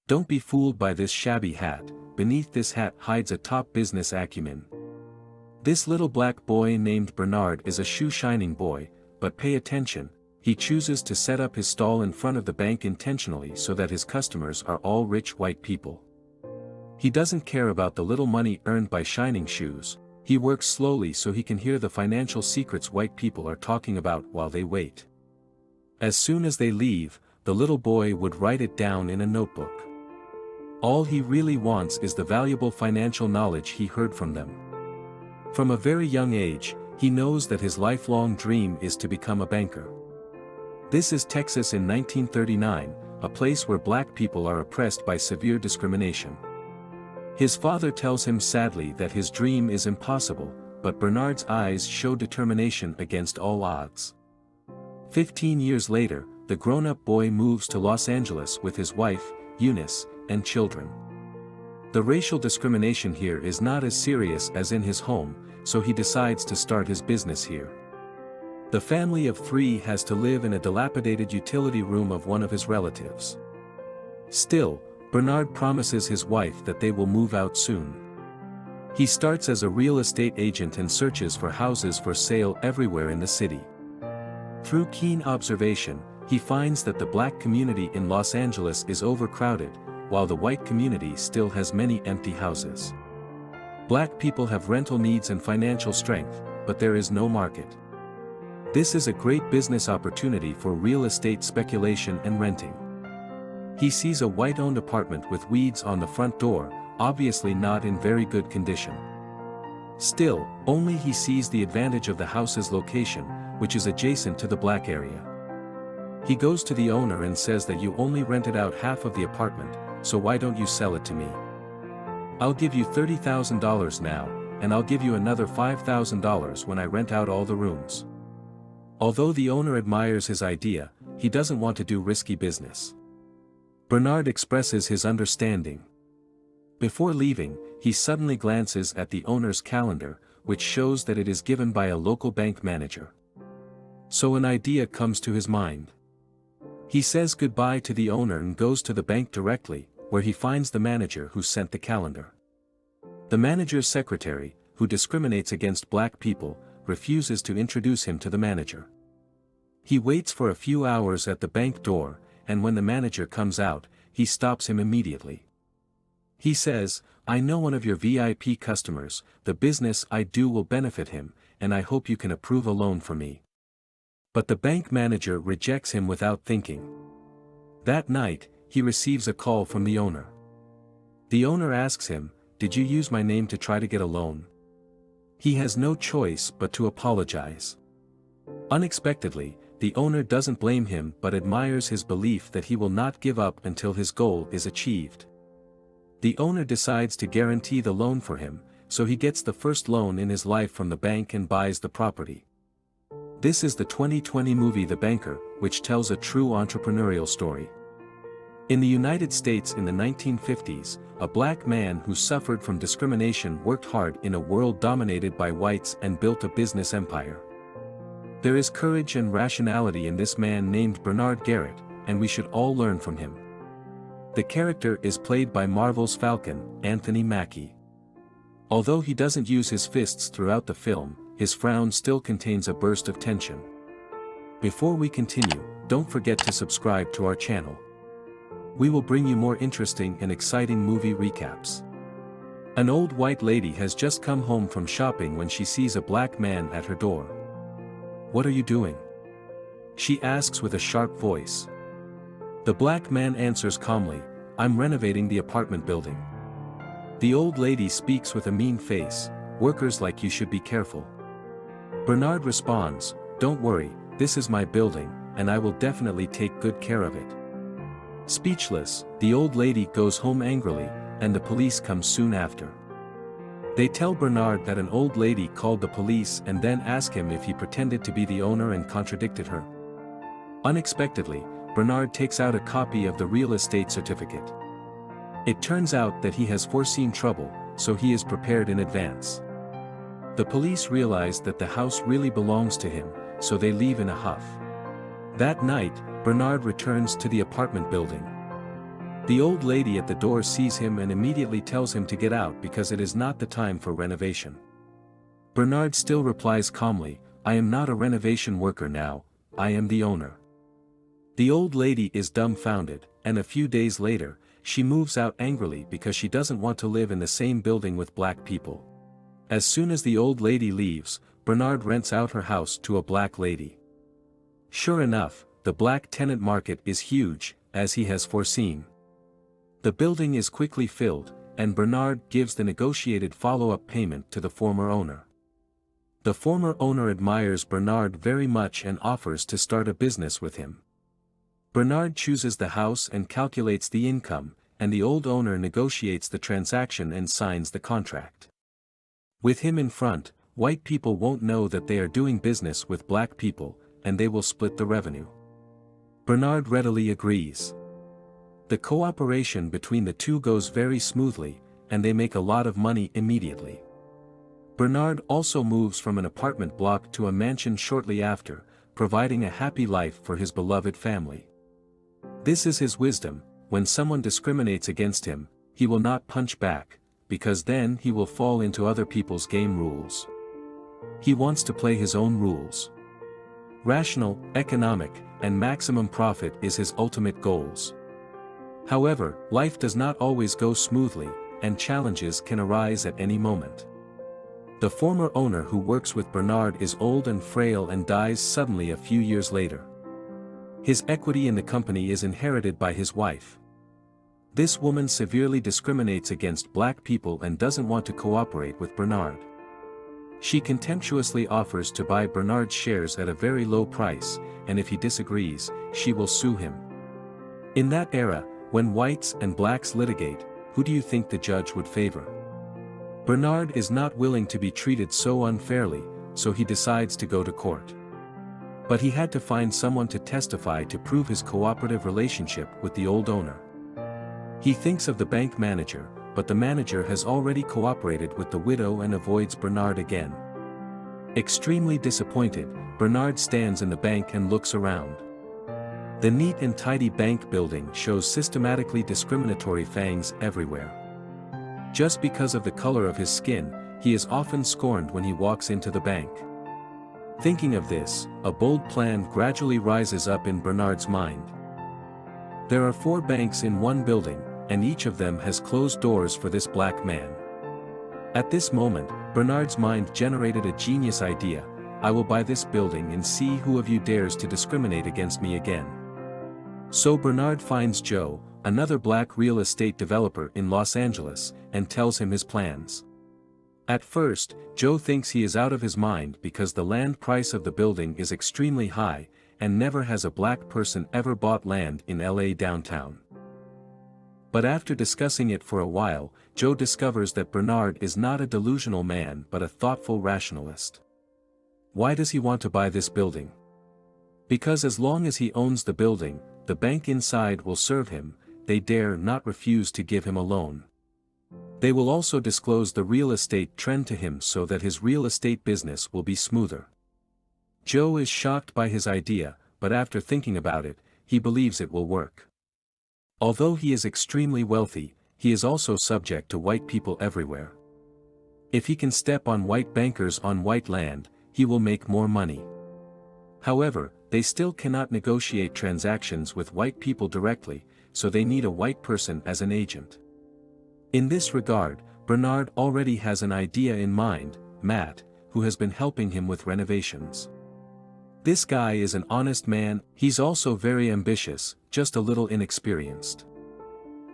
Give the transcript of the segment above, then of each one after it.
Don't be fooled by this shabby hat, beneath this hat hides a top business acumen. This little black boy named Bernard is a shoe-shining boy, but pay attention, he chooses to set up his stall in front of the bank intentionally so that his customers are all rich white people. He doesn't care about the little money earned by shining shoes, he works slowly so he can hear the financial secrets white people are talking about while they wait. As soon as they leave, the little boy would write it down in a notebook. All he really wants is the valuable financial knowledge he heard from them. From a very young age, he knows that his lifelong dream is to become a banker. This is Texas in 1939, a place where black people are oppressed by severe discrimination. His father tells him sadly that his dream is impossible, but Bernard's eyes show determination against all odds. 15 years later, the grown-up boy moves to Los Angeles with his wife, Eunice, and children. The racial discrimination here is not as serious as in his home, so he decides to start his business here. The family of 3 has to live in a dilapidated utility room of one of his relatives. Still, Bernard promises his wife that they will move out soon. He starts as a real estate agent and searches for houses for sale everywhere in the city. Through keen observation, he finds that the black community in Los Angeles is overcrowded, while the white community still has many empty houses. Black people have rental needs and financial strength, but there is no market. This is a great business opportunity for real estate speculation and renting. He sees a white-owned apartment with weeds on the front door, obviously not in very good condition. Still, only he sees the advantage of the house's location, which is adjacent to the black area. He goes to the owner and says that you only rented out half of the apartment, so why don't you sell it to me? I'll give you $30,000 now, and I'll give you another $5,000 when I rent out all the rooms. Although the owner admires his idea, he doesn't want to do risky business. Bernard expresses his understanding. Before leaving, he suddenly glances at the owner's calendar, which shows that it is given by a local bank manager. So an idea comes to his mind. He says goodbye to the owner and goes to the bank directly, where he finds the manager who sent the calendar. The manager's secretary, who discriminates against black people, refuses to introduce him to the manager. He waits for a few hours at the bank door, and when the manager comes out, he stops him immediately. He says, "I know one of your VIP customers, the business I do will benefit him, and I hope you can approve a loan for me." But the bank manager rejects him without thinking. That night, he receives a call from the owner. The owner asks him, "Did you use my name to try to get a loan?" He has no choice but to apologize. Unexpectedly, the owner doesn't blame him but admires his belief that he will not give up until his goal is achieved. The owner decides to guarantee the loan for him, so he gets the first loan in his life from the bank and buys the property. This is the 2020 movie The Banker, which tells a true entrepreneurial story. In the United States in the 1950s, a black man who suffered from discrimination worked hard in a world dominated by whites and built a business empire. There is courage and rationality in this man named Bernard Garrett, and we should all learn from him. The character is played by Marvel's Falcon, Anthony Mackie. Although he doesn't use his fists throughout the film, his frown still contains a burst of tension. Before we continue, don't forget to subscribe to our channel. We will bring you more interesting and exciting movie recaps. An old white lady has just come home from shopping when she sees a black man at her door. "What are you doing?" she asks with a sharp voice. The black man answers calmly, "I'm renovating the apartment building." The old lady speaks with a mean face, "Workers like you should be careful." Bernard responds, "Don't worry, this is my building, and I will definitely take good care of it." Speechless, the old lady goes home angrily, and the police come soon after. They tell Bernard that an old lady called the police and then ask him if he pretended to be the owner and contradicted her. Unexpectedly, Bernard takes out a copy of the real estate certificate. It turns out that he has foreseen trouble, so he is prepared in advance. The police realize that the house really belongs to him, so they leave in a huff. That night, Bernard returns to the apartment building. The old lady at the door sees him and immediately tells him to get out because it is not the time for renovation. Bernard still replies calmly, "I am not a renovation worker now, I am the owner." The old lady is dumbfounded, and a few days later, she moves out angrily because she doesn't want to live in the same building with black people. As soon as the old lady leaves, Bernard rents out her house to a black lady. Sure enough, the black tenant market is huge, as he has foreseen. The building is quickly filled, and Bernard gives the negotiated follow-up payment to the former owner. The former owner admires Bernard very much and offers to start a business with him. Bernard chooses the house and calculates the income, and the old owner negotiates the transaction and signs the contract. With him in front, white people won't know that they are doing business with black people, and they will split the revenue. Bernard readily agrees. The cooperation between the two goes very smoothly, and they make a lot of money immediately. Bernard also moves from an apartment block to a mansion shortly after, providing a happy life for his beloved family. This is his wisdom: when someone discriminates against him, he will not punch back, because then he will fall into other people's game rules. He wants to play his own rules. Rational, economic, and maximum profit is his ultimate goals. However, life does not always go smoothly, and challenges can arise at any moment. The former owner who works with Bernard is old and frail and dies suddenly a few years later. His equity in the company is inherited by his wife. This woman severely discriminates against black people and doesn't want to cooperate with Bernard. She contemptuously offers to buy Bernard's shares at a very low price, and if he disagrees, she will sue him. In that era, when whites and blacks litigate, who do you think the judge would favor? Bernard is not willing to be treated so unfairly, so he decides to go to court. But he had to find someone to testify to prove his cooperative relationship with the old owner. He thinks of the bank manager, but the manager has already cooperated with the widow and avoids Bernard again. Extremely disappointed, Bernard stands in the bank and looks around. The neat and tidy bank building shows systematically discriminatory fangs everywhere. Just because of the color of his skin, he is often scorned when he walks into the bank. Thinking of this, a bold plan gradually rises up in Bernard's mind. There are 4 banks in one building, and each of them has closed doors for this black man. At this moment, Bernard's mind generated a genius idea: I will buy this building and see who of you dares to discriminate against me again. So Bernard finds Joe, another black real estate developer in Los Angeles, and tells him his plans. At first, Joe thinks he is out of his mind because the land price of the building is extremely high, and never has a black person ever bought land in LA downtown. But after discussing it for a while, Joe discovers that Bernard is not a delusional man but a thoughtful rationalist. Why does he want to buy this building? Because as long as he owns the building, the bank inside will serve him, they dare not refuse to give him a loan. They will also disclose the real estate trend to him so that his real estate business will be smoother. Joe is shocked by his idea, but after thinking about it, he believes it will work. Although he is extremely wealthy, he is also subject to white people everywhere. If he can step on white bankers on white land, he will make more money. However, they still cannot negotiate transactions with white people directly, so they need a white person as an agent. In this regard, Bernard already has an idea in mind: Matt, who has been helping him with renovations. This guy is an honest man, he's also very ambitious, just a little inexperienced.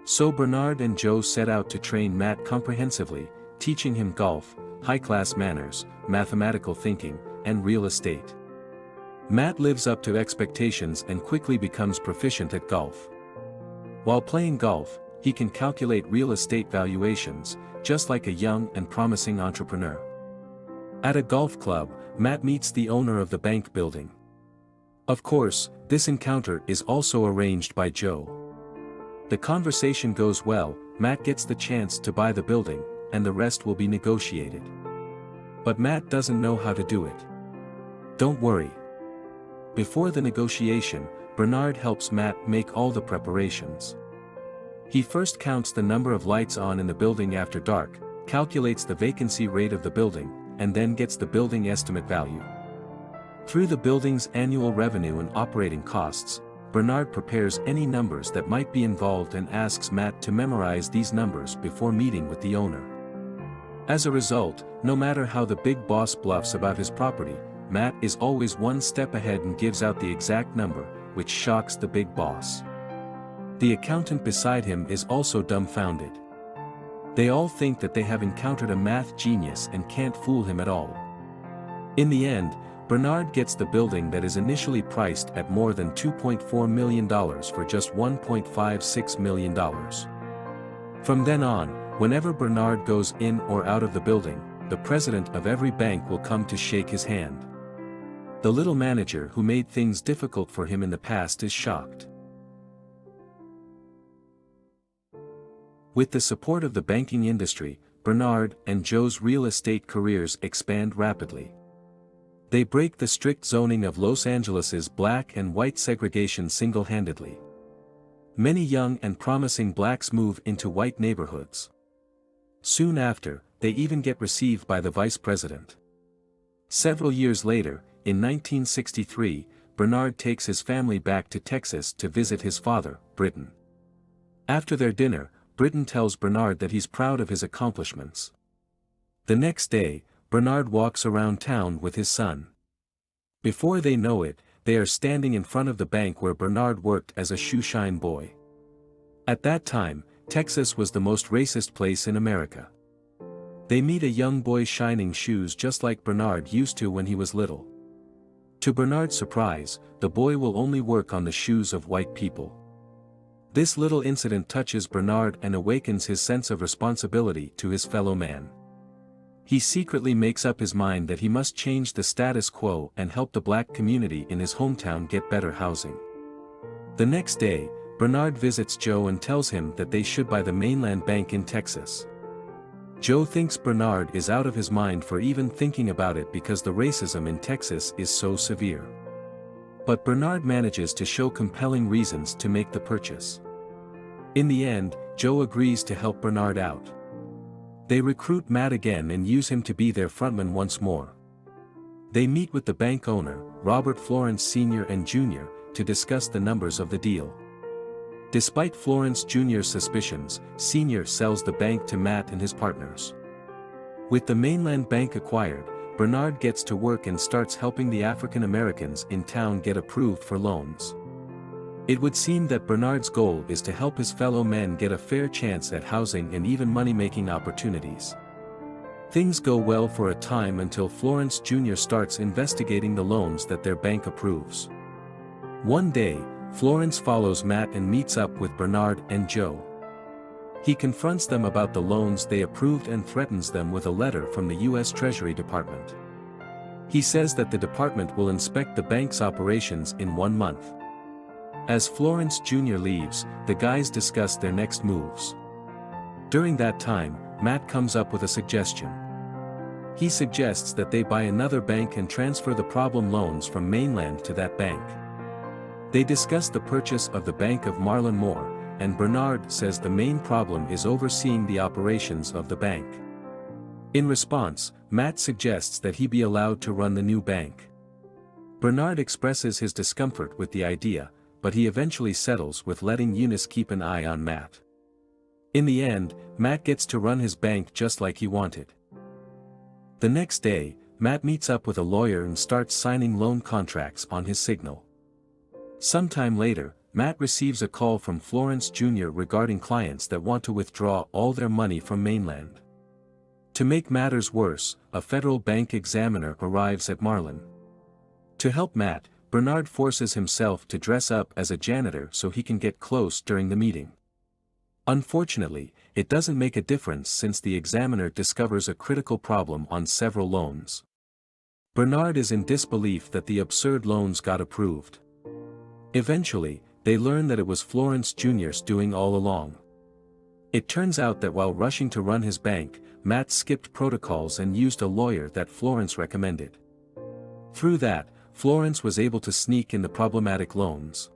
So Bernard and Joe set out to train Matt comprehensively, teaching him golf, high-class manners, mathematical thinking, and real estate. Matt lives up to expectations and quickly becomes proficient at golf. While playing golf, he can calculate real estate valuations, just like a young and promising entrepreneur. At a golf club, Matt meets the owner of the bank building. Of course, this encounter is also arranged by Joe. The conversation goes well, Matt gets the chance to buy the building, and the rest will be negotiated. But Matt doesn't know how to do it. Don't worry. Before the negotiation, Bernard helps Matt make all the preparations. He first counts the number of lights on in the building after dark, calculates the vacancy rate of the building, and then gets the building estimate value. Through the building's annual revenue and operating costs, Bernard prepares any numbers that might be involved and asks Matt to memorize these numbers before meeting with the owner. As a result, no matter how the big boss bluffs about his property, Matt is always one step ahead and gives out the exact number, which shocks the big boss. The accountant beside him is also dumbfounded. They all think that they have encountered a math genius and can't fool him at all. In the end, Bernard gets the building that is initially priced at more than $2.4 million for just $1.56 million. From then on, whenever Bernard goes in or out of the building, the president of every bank will come to shake his hand. The little manager who made things difficult for him in the past is shocked. With the support of the banking industry, Bernard and Joe's real estate careers expand rapidly. They break the strict zoning of Los Angeles's black and white segregation single-handedly. Many young and promising blacks move into white neighborhoods. Soon after, they even get received by the vice president. Several years later, in 1963, Bernard takes his family back to Texas to visit his father, Britton. After their dinner, Britton tells Bernard that he's proud of his accomplishments. The next day, Bernard walks around town with his son. Before they know it, they are standing in front of the bank where Bernard worked as a shoeshine boy. At that time, Texas was the most racist place in America. They meet a young boy shining shoes just like Bernard used to when he was little. To Bernard's surprise, the boy will only work on the shoes of white people. This little incident touches Bernard and awakens his sense of responsibility to his fellow man. He secretly makes up his mind that he must change the status quo and help the black community in his hometown get better housing. The next day, Bernard visits Joe and tells him that they should buy the Mainland Bank in Texas. Joe thinks Bernard is out of his mind for even thinking about it because the racism in Texas is so severe. But Bernard manages to show compelling reasons to make the purchase. In the end, Joe agrees to help Bernard out. They recruit Matt again and use him to be their frontman once more. They meet with the bank owner, Robert Florence Sr. and Jr., to discuss the numbers of the deal. Despite Florence Jr.'s suspicions, Sr. sells the bank to Matt and his partners. With the Mainland Bank acquired, Bernard gets to work and starts helping the African Americans in town get approved for loans. It would seem that Bernard's goal is to help his fellow men get a fair chance at housing and even money-making opportunities. Things go well for a time until Florence Jr. starts investigating the loans that their bank approves. One day, Florence follows Matt and meets up with Bernard and Joe. He confronts them about the loans they approved and threatens them with a letter from the U.S. Treasury Department. He says that the department will inspect the bank's operations in 1 month. As Florence Jr. leaves, the guys discuss their next moves. During that time, Matt comes up with a suggestion. He suggests that they buy another bank and transfer the problem loans from Mainland to that bank. They discuss the purchase of the Bank of Marlon Moore, and Bernard says the main problem is overseeing the operations of the bank. In response, Matt suggests that he be allowed to run the new bank. Bernard expresses his discomfort with the idea, but he eventually settles with letting Eunice keep an eye on Matt. In the end, Matt gets to run his bank just like he wanted. The next day, Matt meets up with a lawyer and starts signing loan contracts on his signal. Sometime later, Matt receives a call from Florence Jr. regarding clients that want to withdraw all their money from Mainland. To make matters worse, a federal bank examiner arrives at Marlon. To help Matt, Bernard forces himself to dress up as a janitor so he can get close during the meeting. Unfortunately, it doesn't make a difference since the examiner discovers a critical problem on several loans. Bernard is in disbelief that the absurd loans got approved. Eventually, they learn that it was Florence Jr.'s doing all along. It turns out that while rushing to run his bank, Matt skipped protocols and used a lawyer that Florence recommended. Through that, Florence was able to sneak in the problematic loans.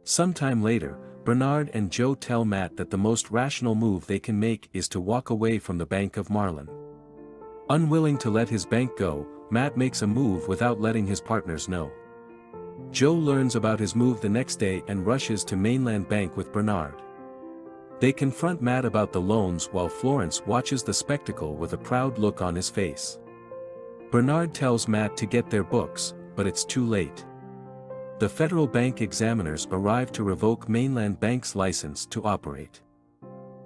Sometime later, Bernard and Joe tell Matt that the most rational move they can make is to walk away from the Bank of Marlin. Unwilling to let his bank go, Matt makes a move without letting his partners know. Joe learns about his move the next day and rushes to Mainland Bank with Bernard. They confront Matt about the loans while Florence watches the spectacle with a proud look on his face. Bernard tells Matt to get their books, but it's too late. The federal bank examiners arrive to revoke Mainland Bank's license to operate.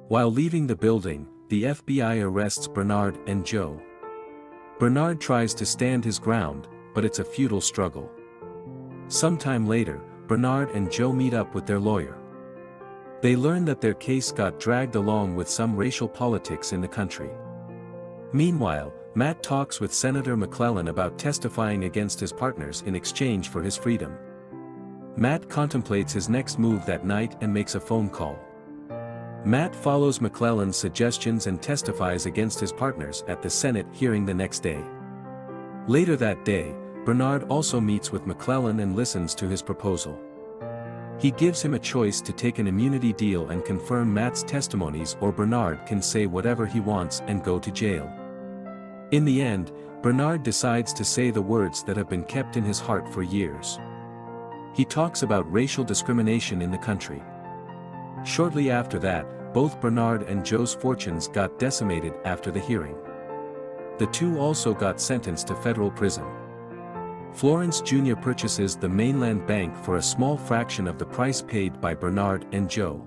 While leaving the building, the FBI arrests Bernard and Joe. Bernard tries to stand his ground, but it's a futile struggle. Sometime later, Bernard and Joe meet up with their lawyer. They learn that their case got dragged along with some racial politics in the country. Meanwhile, Matt talks with Senator McClellan about testifying against his partners in exchange for his freedom. Matt contemplates his next move that night and makes a phone call. Matt follows McClellan's suggestions and testifies against his partners at the Senate hearing the next day. Later that day, Bernard also meets with McClellan and listens to his proposal. He gives him a choice to take an immunity deal and confirm Matt's testimonies, or Bernard can say whatever he wants and go to jail. In the end, Bernard decides to say the words that have been kept in his heart for years. He talks about racial discrimination in the country. Shortly after that, both Bernard and Joe's fortunes got decimated after the hearing. The two also got sentenced to federal prison. Florence Jr. purchases the Mainland Bank for a small fraction of the price paid by Bernard and Joe.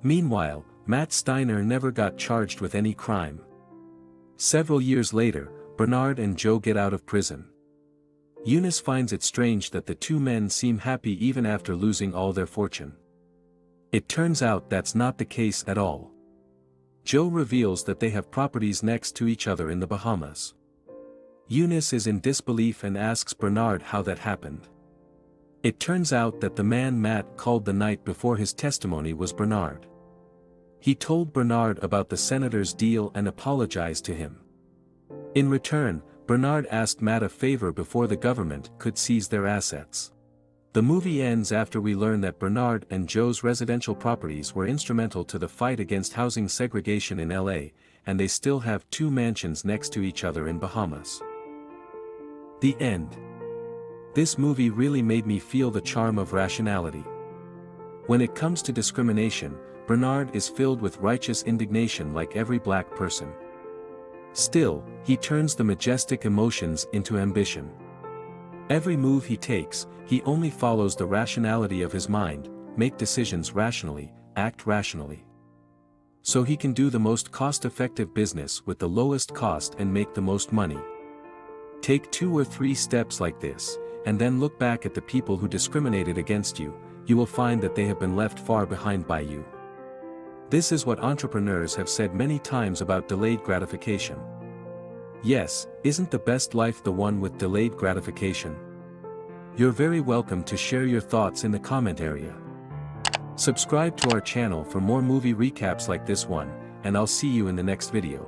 Meanwhile, Matt Steiner never got charged with any crime. Several years later, Bernard and Joe get out of prison. Eunice finds it strange that the two men seem happy even after losing all their fortune. It turns out that's not the case at all. Joe reveals that they have properties next to each other in the Bahamas. Eunice is in disbelief and asks Bernard how that happened. It turns out that the man Matt called the night before his testimony was Bernard. He told Bernard about the senator's deal and apologized to him. In return, Bernard asked Matt a favor before the government could seize their assets. The movie ends after we learn that Bernard and Joe's residential properties were instrumental to the fight against housing segregation in LA, and they still have two mansions next to each other in Bahamas. The end. This movie really made me feel the charm of rationality. When it comes to discrimination, Bernard is filled with righteous indignation like every black person. Still, he turns the majestic emotions into ambition. Every move he takes, he only follows the rationality of his mind, make decisions rationally, act rationally. So he can do the most cost-effective business with the lowest cost and make the most money. Take 2 or 3 steps like this, and then look back at the people who discriminated against you, you will find that they have been left far behind by you. This is what entrepreneurs have said many times about delayed gratification. Yes, isn't the best life the one with delayed gratification? You're very welcome to share your thoughts in the comment area. Subscribe to our channel for more movie recaps like this one, and I'll see you in the next video.